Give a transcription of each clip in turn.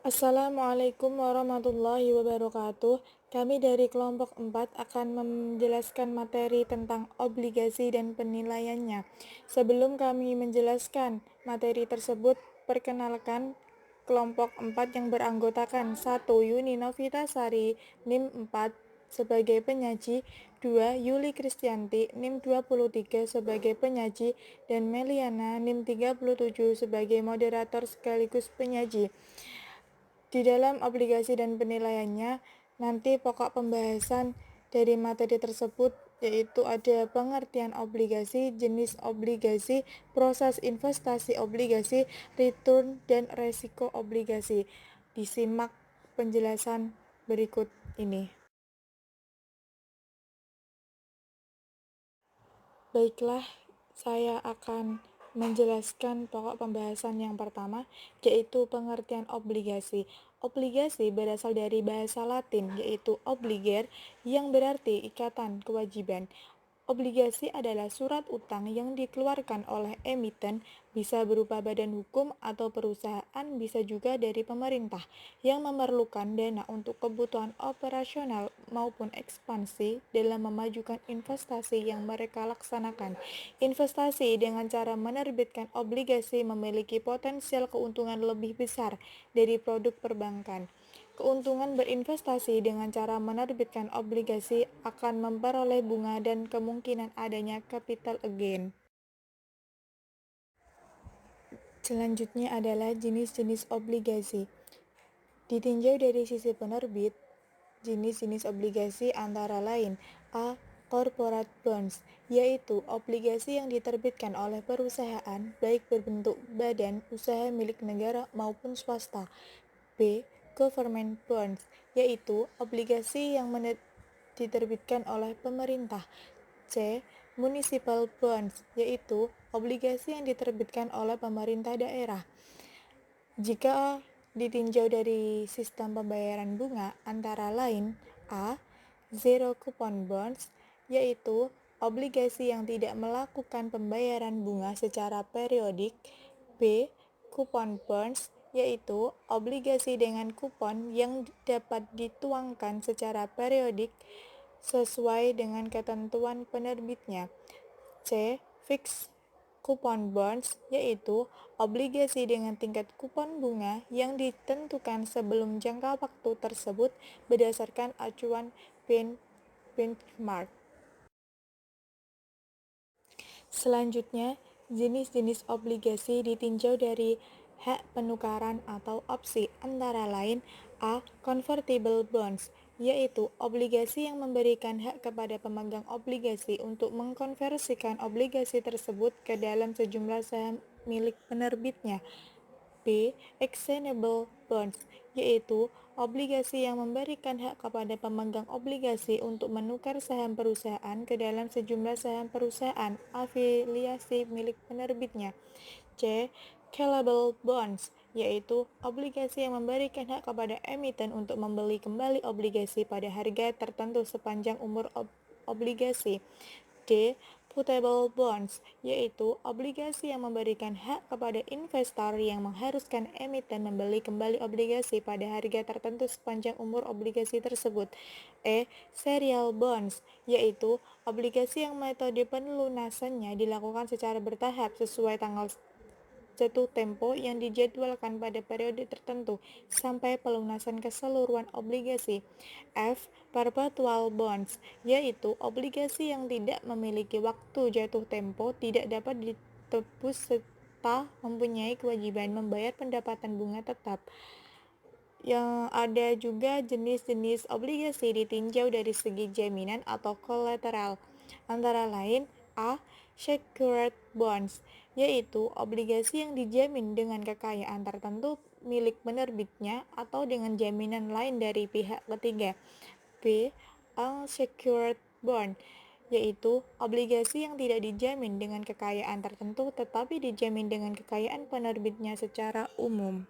Assalamualaikum warahmatullahi wabarakatuh. Kami dari kelompok 4 akan menjelaskan materi tentang obligasi dan penilaiannya. Sebelum kami menjelaskan materi tersebut, perkenalkan kelompok 4 yang beranggotakan 1. Yuni Novitasari, NIM 4 sebagai penyaji, 2. Yuli Kristianti, NIM 23 sebagai penyaji, dan Meliana, NIM 37 sebagai moderator sekaligus penyaji. Di dalam obligasi dan penilaiannya, nanti pokok pembahasan dari materi tersebut yaitu ada pengertian obligasi, jenis obligasi, proses investasi obligasi, return, dan resiko obligasi. Disimak penjelasan berikut ini. Baiklah, saya akan menjelaskan pokok pembahasan yang pertama, yaitu pengertian obligasi. Obligasi berasal dari bahasa Latin, yaitu obliger, yang berarti ikatan kewajiban. Obligasi adalah surat utang yang dikeluarkan oleh emiten, bisa berupa badan hukum atau perusahaan, bisa juga dari pemerintah, yang memerlukan dana untuk kebutuhan operasional maupun ekspansi dalam memajukan investasi yang mereka laksanakan. Investasi dengan cara menerbitkan obligasi memiliki potensial keuntungan lebih besar dari produk perbankan. Keuntungan berinvestasi dengan cara menerbitkan obligasi akan memperoleh bunga dan kemungkinan adanya capital gain. Selanjutnya adalah jenis-jenis obligasi. Ditinjau dari sisi penerbit, jenis-jenis obligasi antara lain: A. Corporate bonds, yaitu obligasi yang diterbitkan oleh perusahaan, baik berbentuk badan usaha milik negara maupun swasta. B. Government bonds, yaitu obligasi yang diterbitkan oleh pemerintah. C. Municipal bonds, yaitu obligasi yang diterbitkan oleh pemerintah daerah. Jika ditinjau dari sistem pembayaran bunga, antara lain: A. Zero coupon bonds, yaitu obligasi yang tidak melakukan pembayaran bunga secara periodik. B. Coupon bonds, yaitu obligasi dengan kupon yang dapat dituangkan secara periodik sesuai dengan ketentuan penerbitnya. C. Fixed coupon bonds, yaitu obligasi dengan tingkat kupon bunga yang ditentukan sebelum jangka waktu tersebut berdasarkan acuan benchmark. Selanjutnya, jenis-jenis obligasi ditinjau dari hak penukaran atau opsi, antara lain: A. Convertible bonds, yaitu obligasi yang memberikan hak kepada pemegang obligasi untuk mengkonversikan obligasi tersebut ke dalam sejumlah saham milik penerbitnya. B. Exchangeable bonds, yaitu obligasi yang memberikan hak kepada pemegang obligasi untuk menukar saham perusahaan ke dalam sejumlah saham perusahaan afiliasi milik penerbitnya. C. Callable bonds, yaitu obligasi yang memberikan hak kepada emiten untuk membeli kembali obligasi pada harga tertentu sepanjang umur obligasi. D. Putable bonds, yaitu obligasi yang memberikan hak kepada investor yang mengharuskan emiten membeli kembali obligasi pada harga tertentu sepanjang umur obligasi tersebut. E. Serial bonds, yaitu obligasi yang metode pelunasannya dilakukan secara bertahap sesuai tanggal jatuh tempo yang dijadwalkan pada periode tertentu sampai pelunasan keseluruhan obligasi. F. Perpetual bonds, yaitu obligasi yang tidak memiliki waktu jatuh tempo, tidak dapat ditebus serta mempunyai kewajiban membayar pendapatan bunga tetap. Yang ada juga jenis-jenis obligasi ditinjau dari segi jaminan atau kolateral, antara lain: A. Secured bonds, yaitu obligasi yang dijamin dengan kekayaan tertentu milik penerbitnya atau dengan jaminan lain dari pihak ketiga. B. Unsecured bond, yaitu obligasi yang tidak dijamin dengan kekayaan tertentu tetapi dijamin dengan kekayaan penerbitnya secara umum.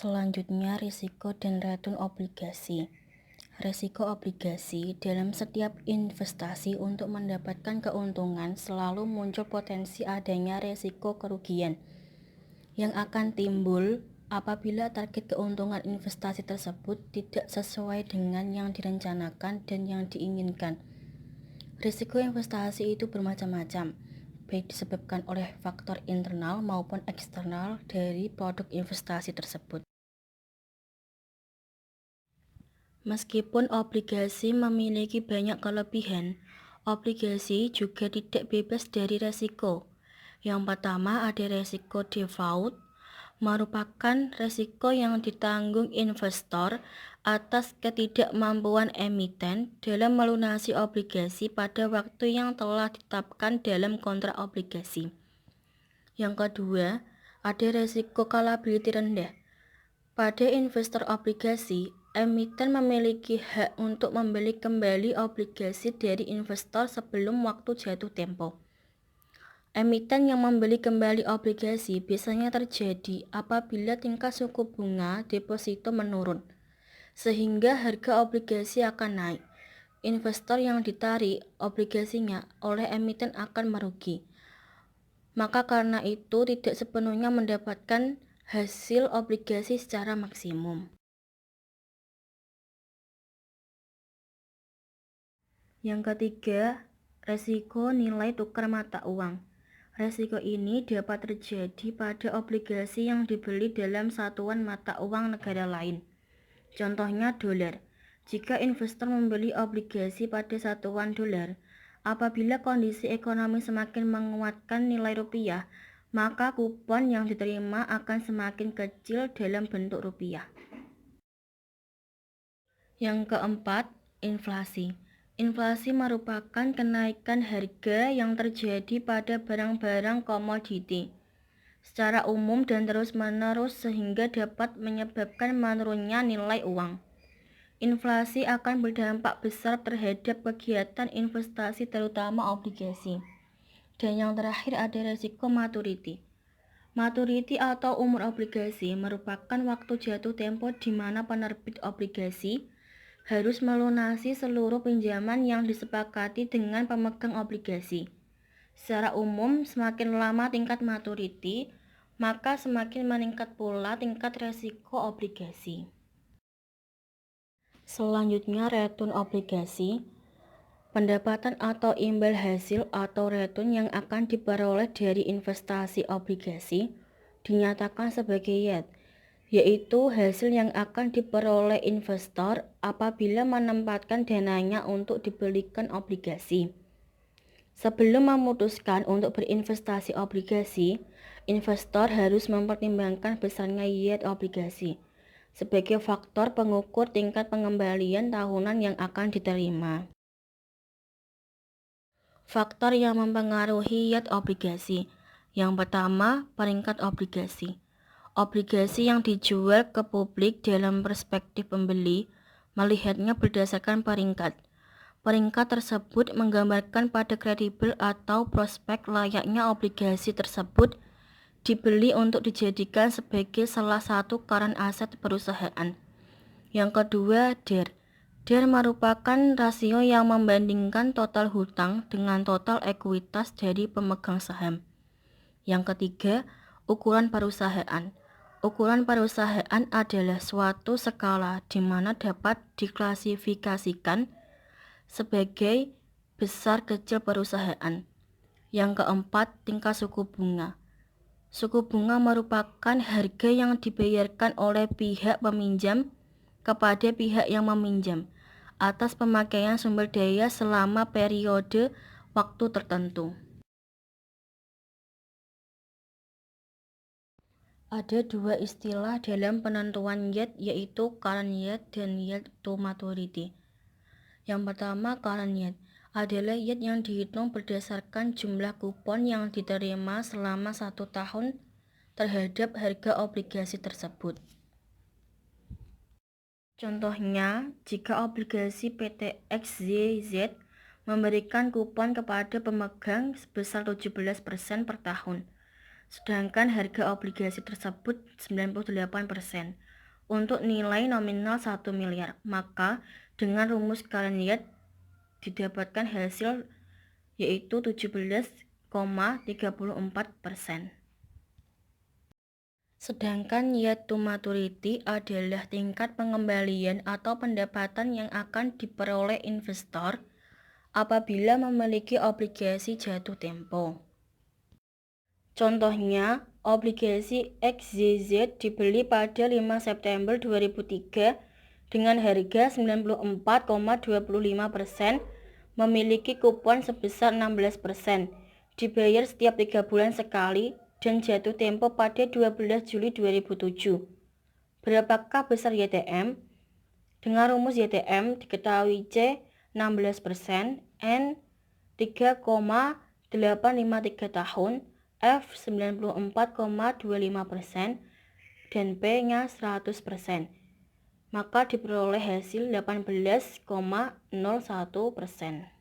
Selanjutnya, risiko dan return obligasi. Risiko obligasi dalam setiap investasi untuk mendapatkan keuntungan selalu muncul potensi adanya risiko kerugian yang akan timbul apabila target keuntungan investasi tersebut tidak sesuai dengan yang direncanakan dan yang diinginkan. Risiko investasi itu bermacam-macam, baik disebabkan oleh faktor internal maupun eksternal dari produk investasi tersebut. Meskipun obligasi memiliki banyak kelebihan, obligasi juga tidak bebas dari resiko. Yang pertama ada resiko default, merupakan resiko yang ditanggung investor atas ketidakmampuan emiten dalam melunasi obligasi pada waktu yang telah ditetapkan dalam kontrak obligasi. Yang kedua, ada resiko callability rendah. Pada investor obligasi, emiten memiliki hak untuk membeli kembali obligasi dari investor sebelum waktu jatuh tempo. Emiten yang membeli kembali obligasi biasanya terjadi apabila tingkat suku bunga deposito menurun, sehingga harga obligasi akan naik. Investor yang ditarik obligasinya oleh emiten akan merugi. Maka karena itu tidak sepenuhnya mendapatkan hasil obligasi secara maksimum. Yang ketiga, resiko nilai tukar mata uang. Resiko ini dapat terjadi pada obligasi yang dibeli dalam satuan mata uang negara lain. Contohnya dolar. Jika investor membeli obligasi pada satuan dolar, apabila kondisi ekonomi semakin menguatkan nilai rupiah, maka kupon yang diterima akan semakin kecil dalam bentuk rupiah. Yang keempat, inflasi. Inflasi merupakan kenaikan harga yang terjadi pada barang-barang komoditi secara umum dan terus-menerus sehingga dapat menyebabkan menurunnya nilai uang. Inflasi akan berdampak besar terhadap kegiatan investasi terutama obligasi. Dan yang terakhir ada resiko maturity. Maturity atau umur obligasi merupakan waktu jatuh tempo di mana penerbit obligasi harus melunasi seluruh pinjaman yang disepakati dengan pemegang obligasi. Secara umum, semakin lama tingkat maturity, maka semakin meningkat pula tingkat resiko obligasi. Selanjutnya, return obligasi. Pendapatan atau imbal hasil atau return yang akan diperoleh dari investasi obligasi dinyatakan sebagai yield, yaitu hasil yang akan diperoleh investor apabila menempatkan dananya untuk dibelikan obligasi. Sebelum memutuskan untuk berinvestasi obligasi, investor harus mempertimbangkan besarnya yield obligasi sebagai faktor pengukur tingkat pengembalian tahunan yang akan diterima. Faktor yang mempengaruhi yield obligasi. Yang pertama, peringkat obligasi. Obligasi yang dijual ke publik dalam perspektif pembeli melihatnya berdasarkan peringkat. Peringkat tersebut menggambarkan pada kredibel atau prospek layaknya obligasi tersebut dibeli untuk dijadikan sebagai salah satu current aset perusahaan. Yang kedua, DER. DER merupakan rasio yang membandingkan total hutang dengan total ekuitas dari pemegang saham. Yang ketiga, ukuran perusahaan. Ukuran perusahaan adalah suatu skala di mana dapat diklasifikasikan sebagai besar kecil perusahaan. Yang keempat, tingkat suku bunga. Suku bunga merupakan harga yang dibayarkan oleh pihak peminjam kepada pihak yang meminjam atas pemakaian sumber daya selama periode waktu tertentu. Ada dua istilah dalam penentuan yield, yaitu current yield dan yield to maturity. Yang pertama, current yield adalah yield yang dihitung berdasarkan jumlah kupon yang diterima selama 1 tahun terhadap harga obligasi tersebut. Contohnya, jika obligasi PT XYZ memberikan kupon kepada pemegang sebesar 17% per tahun, sedangkan harga obligasi tersebut 98%, untuk nilai nominal 1 miliar. Maka dengan rumus kalian lihat didapatkan hasil yaitu 17,34%. Sedangkan yield to maturity adalah tingkat pengembalian atau pendapatan yang akan diperoleh investor apabila memiliki obligasi jatuh tempo. Contohnya, obligasi XZZ dibeli pada 5 September 2003 dengan harga 94,25%, memiliki kupon sebesar 16%, dibayar setiap 3 bulan sekali, dan jatuh tempo pada 12 Juli 2007. Berapakah besar YTM? Dengan rumus YTM diketahui C 16%, N 3,853 tahun, F 94,25%, dan P-nya 100%. Maka diperoleh hasil 18,01%.